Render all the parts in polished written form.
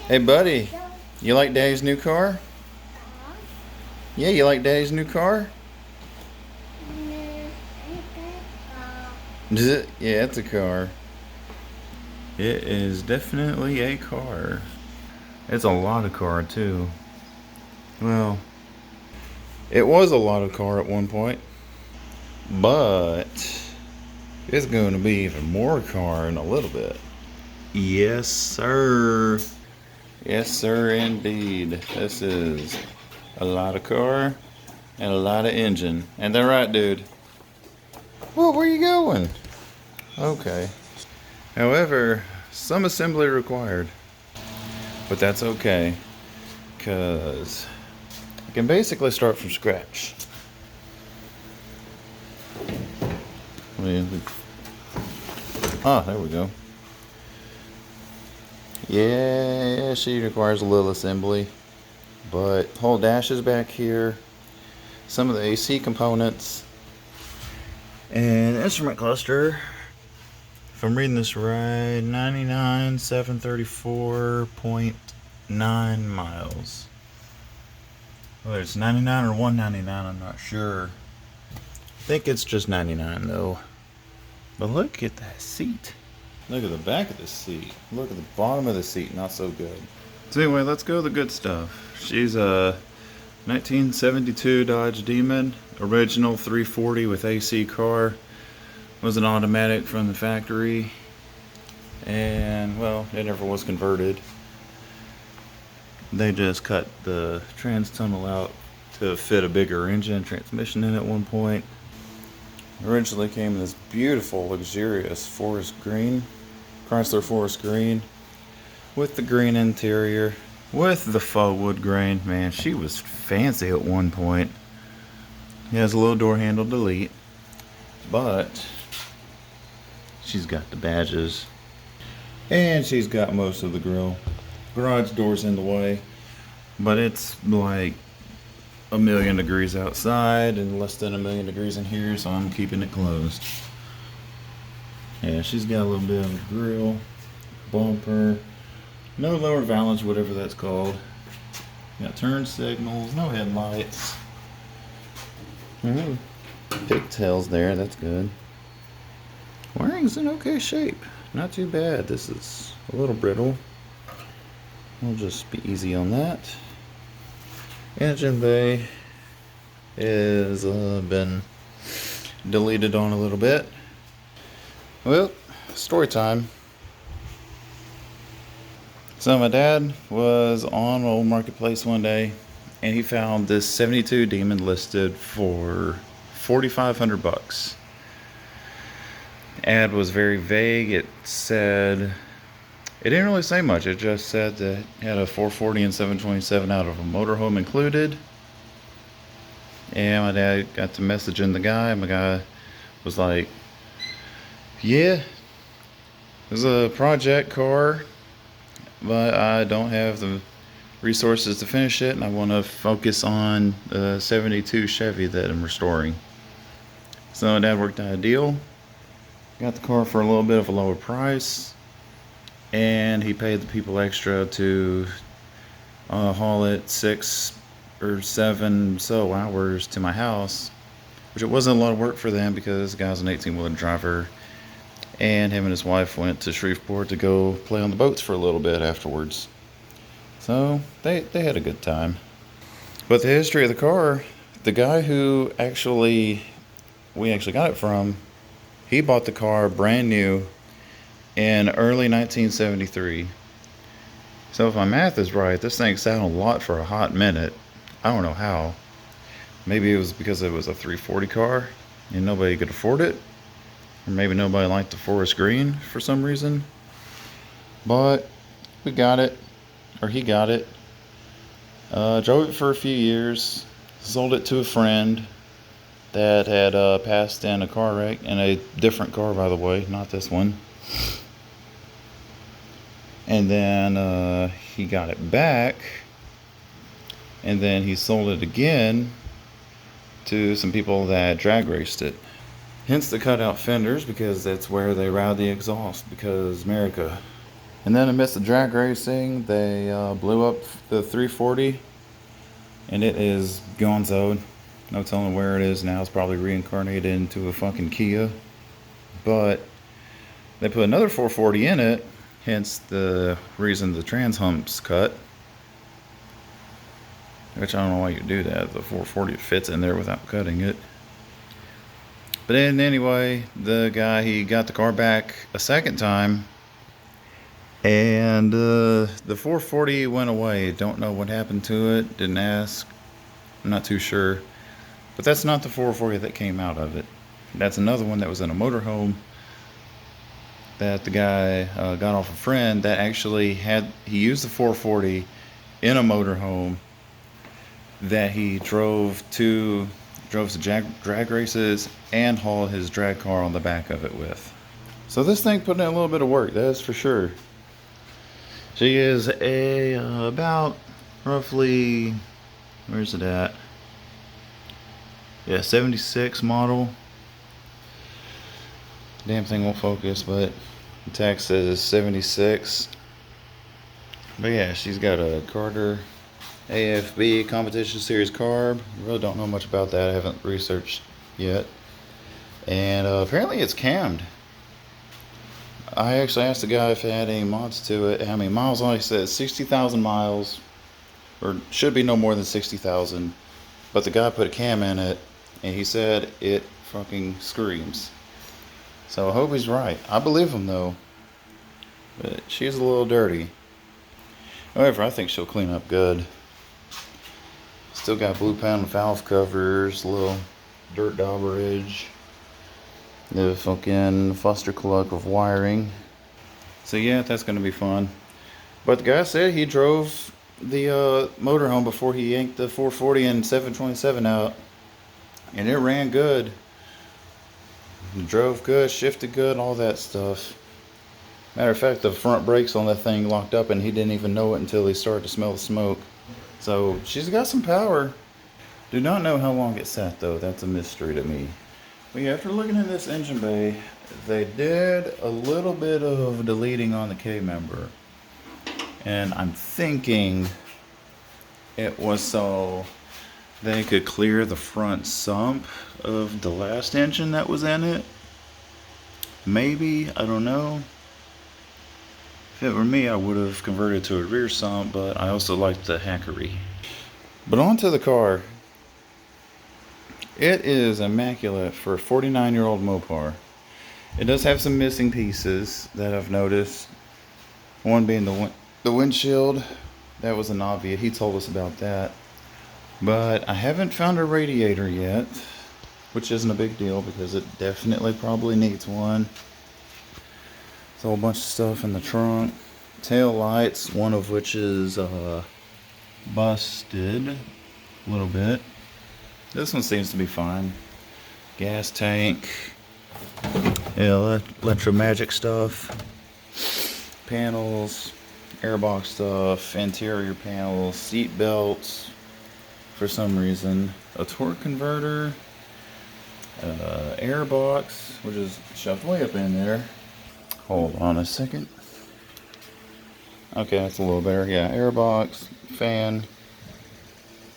Hey, buddy, you like Daddy's new car? Yeah, you like Daddy's new car? Is it? Yeah, it's a car. It is definitely a car. It's a lot of car, too. Well, it was a lot of car at one point, but it's going to be even more car in a little bit. Yes, sir. Yes, sir, indeed. This is a lot of car and a lot of engine. Ain't that right, dude? Well, where you going? Okay. However, some assembly required. But that's okay, because I can basically start from scratch. There we go. Yeah, she requires a little assembly, but whole dash is back here, some of the AC components, and instrument cluster. If I'm reading this right, 99,734.9 miles. Whether it's 99 or 199, I'm not sure. I think it's just 99 though. But look at that seat. Look at the back of the seat. Look at the bottom of the seat, not so good. So anyway, let's go to the good stuff. She's a 1972 Dodge Demon, original 340 with AC car. Was an automatic from the factory, and well, it never was converted. They just cut the trans tunnel out to fit a bigger engine transmission in at one point. Originally came in this beautiful, luxurious forest green, Chrysler forest green, with the green interior, with the faux wood grain. Man, she was fancy at one point. It has a little door handle delete, but she's got the badges, and she's got most of the grill. Garage door's in the way, but it's like 1,000,000 degrees outside and less than 1,000,000 degrees in here, so I'm keeping it closed. Yeah, she's got a little bit of a grill, bumper, no lower valance, whatever that's called. Got turn signals, no headlights. Pigtails there, that's good. Wiring's in okay shape. Not too bad. This is a little brittle. We'll just be easy on that. Engine bay is been deleted on a little bit. Well, story time. So my dad was on Old Marketplace one day, and he found this 72 Demon listed for $4,500. Ad was very vague. It didn't really say much. It just said that it had a 440 and 727 out of a motorhome included. And my dad got to messaging the guy. My guy was like, yeah, it's a project car, but I don't have the resources to finish it, and I want to focus on the 72 Chevy that I'm restoring. So my dad worked out a deal. Got the car for a little bit of a lower price, and he paid the people extra to haul it 6 or 7 so hours to my house, which it wasn't a lot of work for them because the guy's an 18-wheeler driver, and him and his wife went to Shreveport to go play on the boats for a little bit afterwards. So they had a good time. But the history of the car, the guy who we actually got it from, he bought the car brand new in early 1973. So if my math is right, this thing sat on a lot for a hot minute. I don't know how. Maybe it was because it was a 340 car and nobody could afford it. Or maybe nobody liked the forest green for some reason. But we got it, or he got it. Drove it for a few years. Sold it to a friend that had passed in a car wreck, in a different car, by the way, not this one. And then he got it back, and then he sold it again to some people that drag raced it. Hence the cutout fenders, because that's where they ride the exhaust, because America. And then amidst the drag racing, they blew up the 340, and it is gonzoed. No telling where it is now. It's probably reincarnated into a fucking Kia. But they put another 440 in it, hence the reason the trans hump's cut. Which I don't know why you do that. The 440 fits in there without cutting it. But then anyway, the guy, he got the car back a second time, and the 440 went away. Don't know what happened to it. Didn't ask. I'm not too sure. But that's not the 440 that came out of it. That's another one that was in a motorhome that the guy got off a friend that actually he used the 440 in a motorhome that he drove to drag races and hauled his drag car on the back of it with. So this thing put in a little bit of work, that's for sure. She is a about roughly, where's it at? Yeah, 76 model. Damn thing won't focus, but the tag says 76. But yeah, she's got a Carter AFB Competition Series carb. Really don't know much about that. I haven't researched yet. And apparently it's cammed. I actually asked the guy if it had any mods to it. How many miles on it? He said 60,000 miles, or should be no more than 60,000. But the guy put a cam in it, and he said it fucking screams. So I hope he's right. I believe him though. But she's a little dirty. However, I think she'll clean up good. Still got blue panel valve covers, little dirt dauberage, the fucking Foster Cluck of wiring. So yeah, that's gonna be fun. But the guy said he drove the motorhome before he yanked the 440 and 727 out, and it ran good. Drove good, shifted good, all that stuff. Matter of fact, the front brakes on that thing locked up, and he didn't even know it until he started to smell the smoke. So she's got some power. Do not know how long it sat though. That's a mystery to me. But yeah, after looking in this engine bay, they did a little bit of deleting on the K member, and I'm thinking it was so they could clear the front sump of the last engine that was in it. Maybe, I don't know. If it were me, I would have converted to a rear sump, but I also like the hackery. But on to the car. It is immaculate for a 49-year-old Mopar. It does have some missing pieces that I've noticed. One being the windshield. That was an obvious. He told us about that. But I haven't found a radiator yet, which isn't a big deal because it definitely probably needs one. There's a whole bunch of stuff in the trunk. Tail lights, one of which is busted a little bit. This one seems to be fine. Gas tank, electromagic stuff, panels, airbox stuff, interior panels, seat belts for some reason, a torque converter, airbox, which is shoved way up in there. Hold on a second. Okay, that's a little better. Yeah, airbox, fan,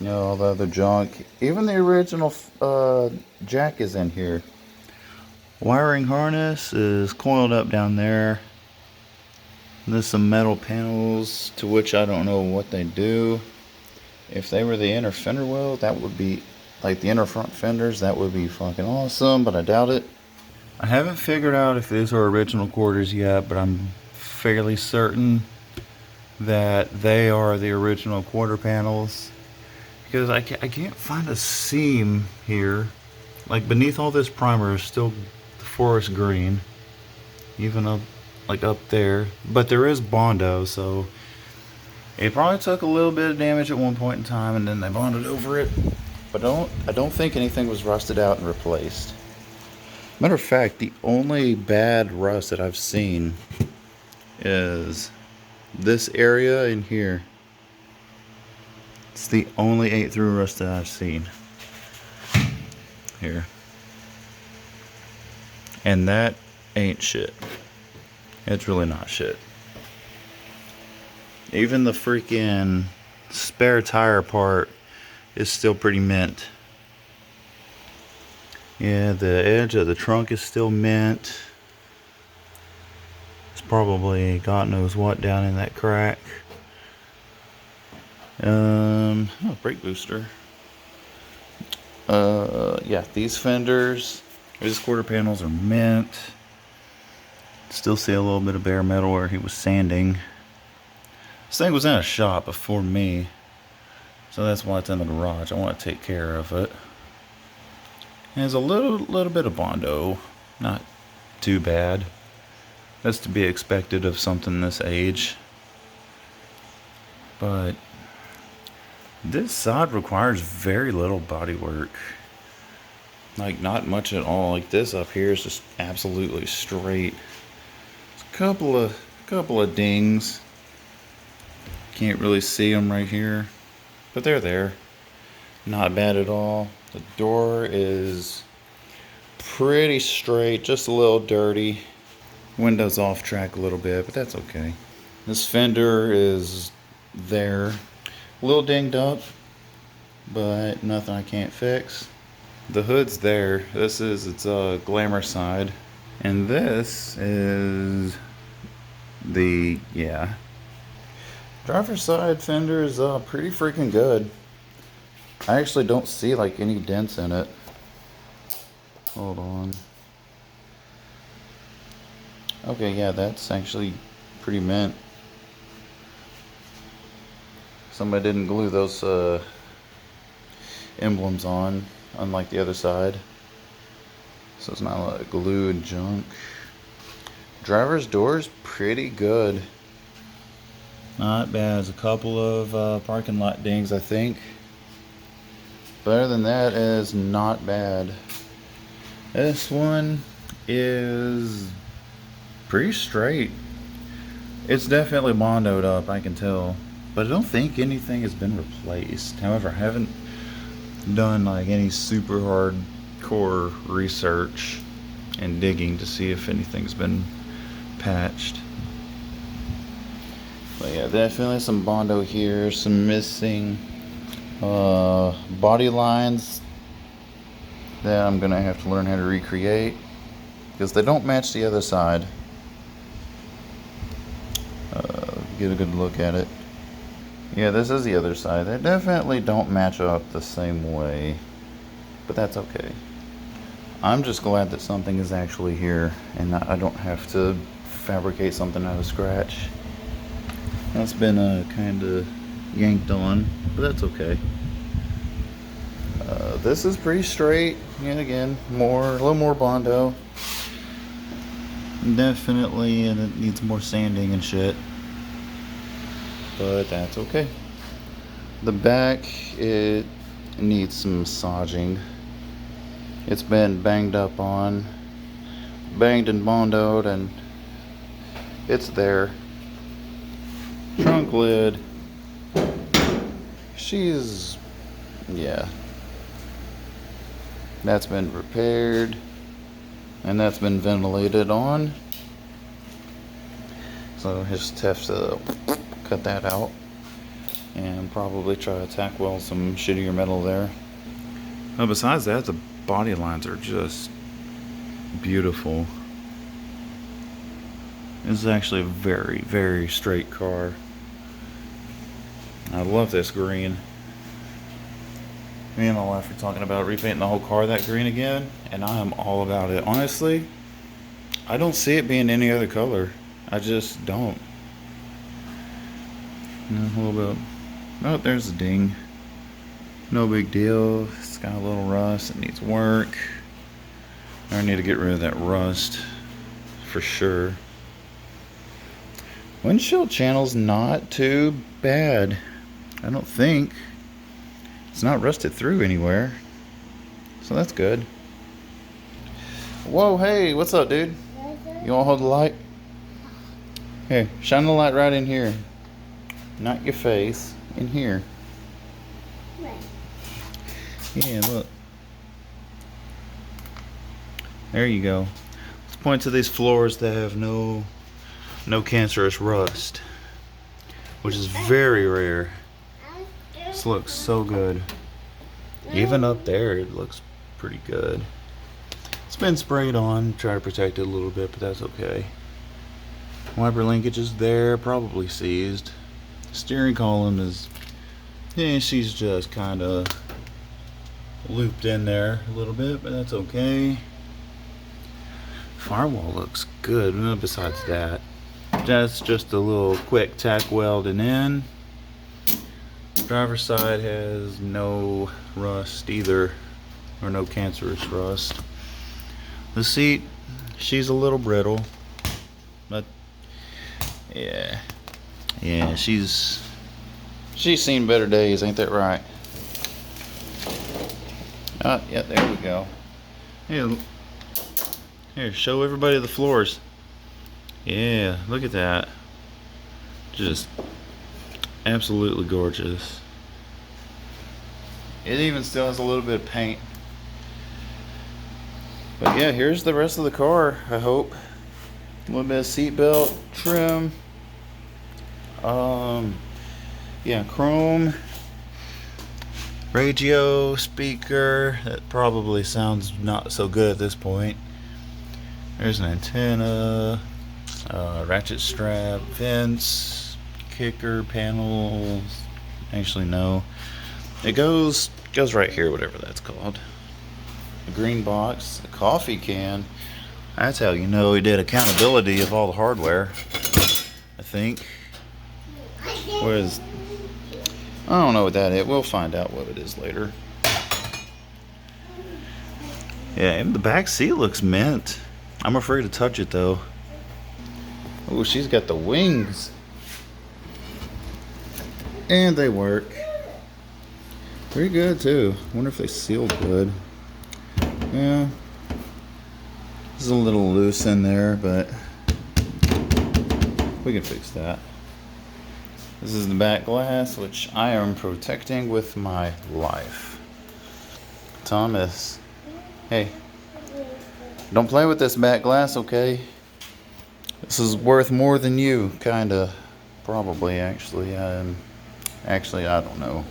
you know, all the other junk. Even the original jack is in here. Wiring harness is coiled up down there. There's some metal panels to which I don't know what they do. If they were the inner fender well, that would be like the inner front fenders. That would be fucking awesome, but I doubt it. I haven't figured out if these are original quarters yet, but I'm fairly certain that they are the original quarter panels, because I can't find a seam here. Like beneath all this primer is still the forest green, even up like up there, but there is Bondo, so it probably took a little bit of damage at one point in time and then they bonded over it. But I don't think anything was rusted out and replaced. Matter of fact, the only bad rust that I've seen is this area in here. It's the only 8-through rust that I've seen here, and that ain't shit. It's really not shit. Even the freaking spare tire part is still pretty mint. Yeah, the edge of the trunk is still mint. It's probably God knows what down in that crack. Oh, brake booster. Yeah, these fenders, these quarter panels are mint. Still see a little bit of bare metal where he was sanding. This thing was in a shop before me, so that's why it's in the garage. I want to take care of it. There's a little bit of Bondo, not too bad. That's to be expected of something this age. But this side requires very little body work. Like, not much at all. Like, this up here is just absolutely straight. There's a couple of dings. Can't really see them right here, but they're there. Not bad at all. The door is pretty straight, just a little dirty. Windows off track a little bit, but that's okay. This fender is there. A little dinged up, but nothing I can't fix. The hood's there. This is its glamour side. And this is the, yeah. Driver's side fender is pretty freaking good. I actually don't see like any dents in it. Hold on. Okay, yeah, that's actually pretty mint. Somebody didn't glue those emblems on, unlike the other side. So it's not like glued junk. Driver's door's pretty good. Not bad. There's a couple of parking lot dings, I think. Better than that is not bad. This one is pretty straight. It's definitely bondoed up, I can tell. But I don't think anything has been replaced. However, I haven't done like any super hardcore research and digging to see if anything's been patched. But yeah, definitely some Bondo here. Some missing body lines that I'm gonna have to learn how to recreate because they don't match the other side. Get a good look at it. Yeah, this is the other side. They definitely don't match up the same way, but that's okay. I'm just glad that something is actually here and I don't have to fabricate something out of scratch. That's been kind of yanked on, but that's okay. This is pretty straight. And again, a little more Bondo. Definitely, and it needs more sanding and shit. But that's okay. The back, it needs some massaging. It's been banged up on, banged and bondoed, and it's there. Trunk lid. Yeah. That's been repaired, and that's been ventilated on. So just have to cut that out and probably try to tack weld some shittier metal there. But besides that, the body lines are just beautiful. This is actually a very, very straight car. I love this green. Me and my wife are talking about repainting the whole car that green again, and I am all about it. Honestly, I don't see it being any other color. I just don't. A little bit. Oh, there's a ding. No big deal. It's got a little rust. It needs work. I need to get rid of that rust for sure. Windshield channel's not too bad. I don't think. It's not rusted through anywhere. So that's good. Whoa, hey, what's up, dude? You wanna hold the light? Here, shine the light right in here. Not your face, in here. Yeah, look. There you go. Let's point to these floors that have no cancerous rust. which is very rare. This looks so good. Even up there, it looks pretty good. It's been sprayed on, try to protect it a little bit, but that's okay. Wiper linkage is there, probably seized. Steering column is, yeah, she's just kind of looped in there a little bit, but that's okay. Firewall looks good, besides that. That's just a little quick tack welding in. Driver's side has no rust either, or no cancerous rust. The seat, she's a little brittle, but yeah, she's seen better days, ain't that right? Yeah, there we go. Here, show everybody the floors. Yeah, look at that. Just absolutely gorgeous. It even still has a little bit of paint. But yeah, here's the rest of the car, I hope. A little bit of seatbelt trim. Yeah, chrome. Radio, speaker. That probably sounds not so good at this point. There's an antenna. Ratchet strap, vents, kicker, panels. Actually, no. It goes right here, whatever that's called. A green box, a coffee can. That's how you know he did accountability of all the hardware, I think. Whereas, I don't know what that is. We'll find out what it is later. Yeah, and the back seat looks mint. I'm afraid to touch it though. Oh, she's got the wings. And they work. Pretty good too. Wonder if they sealed good. Yeah. This is a little loose in there, but we can fix that. This is the back glass, which I am protecting with my life. Thomas, hey, don't play with this back glass, okay? This is worth more than you, kinda. Probably, actually. Actually, I don't know.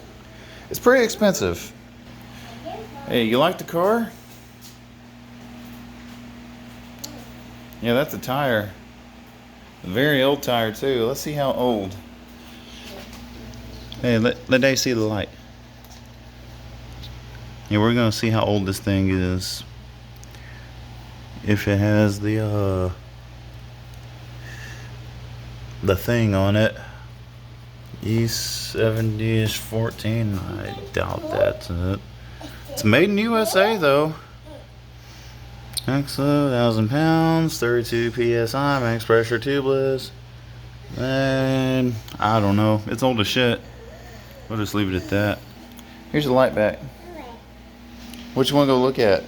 It's pretty expensive. Hey, you like the car? Yeah, that's a tire. A very old tire, too. Let's see how old. Hey, let Dave see the light. Yeah, we're gonna see how old this thing is. If it has the thing on it. E70-ish 14. I doubt that's it. It's made in USA though. Axle, 1,000 pounds, 32 psi, max pressure tubeless. And I don't know. It's old as shit. We'll just leave it at that. Here's the light back. What you want to go look at?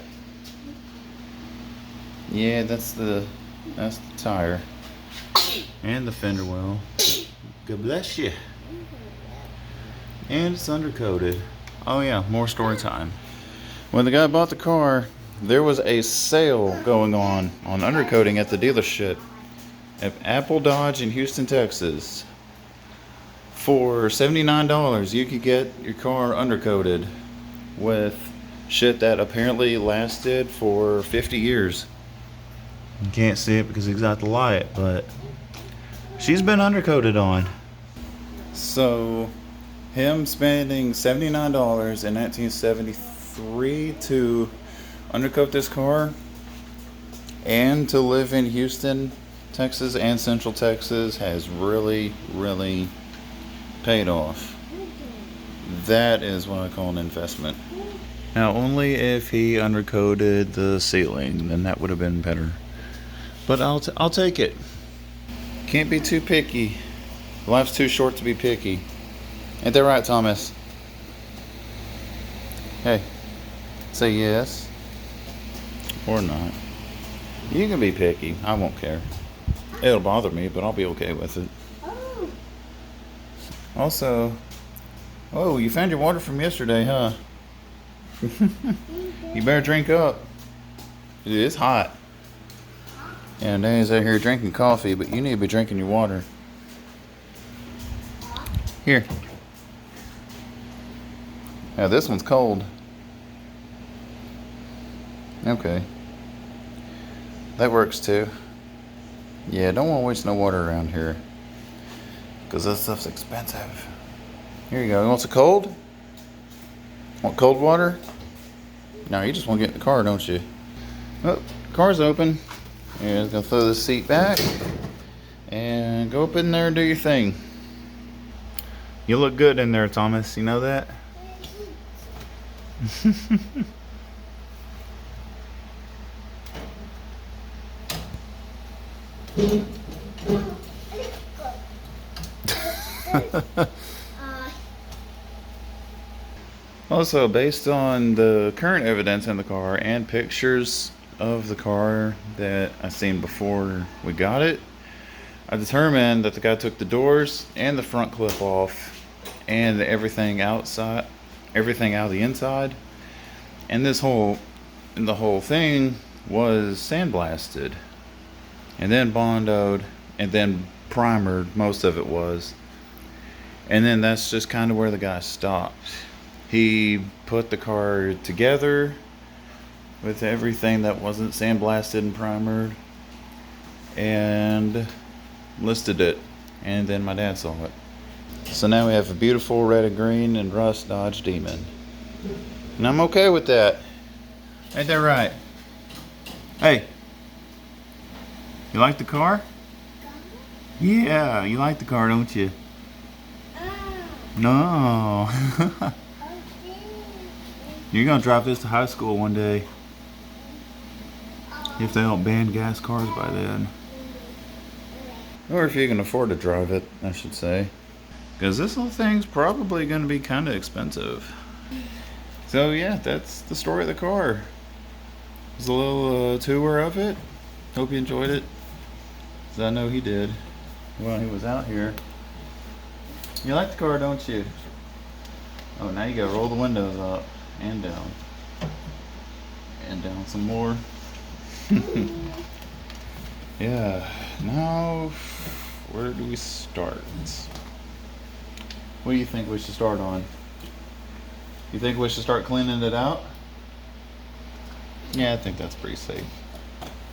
Yeah, that's the tire. And the fender well. God bless you. And it's undercoated. Oh yeah, more story time. When the guy bought the car, there was a sale going on undercoating at the dealership at Apple Dodge in Houston, Texas. For $79, you could get your car undercoated with shit that apparently lasted for 50 years. You can't see it because he's got the light, but she's been undercoated on. So, him spending $79 in 1973 to undercoat this car and to live in Houston, Texas and Central Texas has really, really paid off. That is what I call an investment. Now, only if he undercoated the ceiling, then that would have been better. But I'll take it. Can't be too picky. Life's too short to be picky. Ain't that right, Thomas? Hey, say yes or not. You can be picky. I won't care. It'll bother me, but I'll be okay with it. Also, oh, you found your water from yesterday, huh? You better drink up. It's hot. And Danny's out here drinking coffee, but you need to be drinking your water. Here. Yeah, this one's cold. Okay. That works too. Yeah, don't want to waste no water around here, because this stuff's expensive. Here you go. You want some cold? Want cold water? No, you just want to get in the car, don't you? Oh, car's open. You're just gonna throw the seat back and go up in there and do your thing. You look good in there, Thomas. You know that? Also, based on the current evidence in the car and pictures of the car that I seen before we got it, I determined that the guy took the doors and the front clip off and everything outside, everything out of the inside, and the whole thing was sandblasted and then bondoed and then primered. Most of it was, and then that's just kind of where the guy stopped. He put the car together with everything that wasn't sandblasted and primered and listed it, and then my dad saw it. So now we have a beautiful red and green and rust Dodge Demon, and I'm okay with that. Ain't that right? Hey, you like the car? Yeah, you like the car, don't you? No. You're gonna drive this to high school one day, if they don't ban gas cars by then. Or if you can afford to drive it, I should say. Because this whole thing's probably gonna be kind of expensive. So yeah, that's the story of the car. There's a little tour of it. Hope you enjoyed it, 'cause I know he did while he was out here. You like the car, don't you? Oh, now you gotta roll the windows up and down. And down some more. Yeah, now where do we start? What do you think we should start on? You think we should start cleaning it out? Yeah, I think that's pretty safe.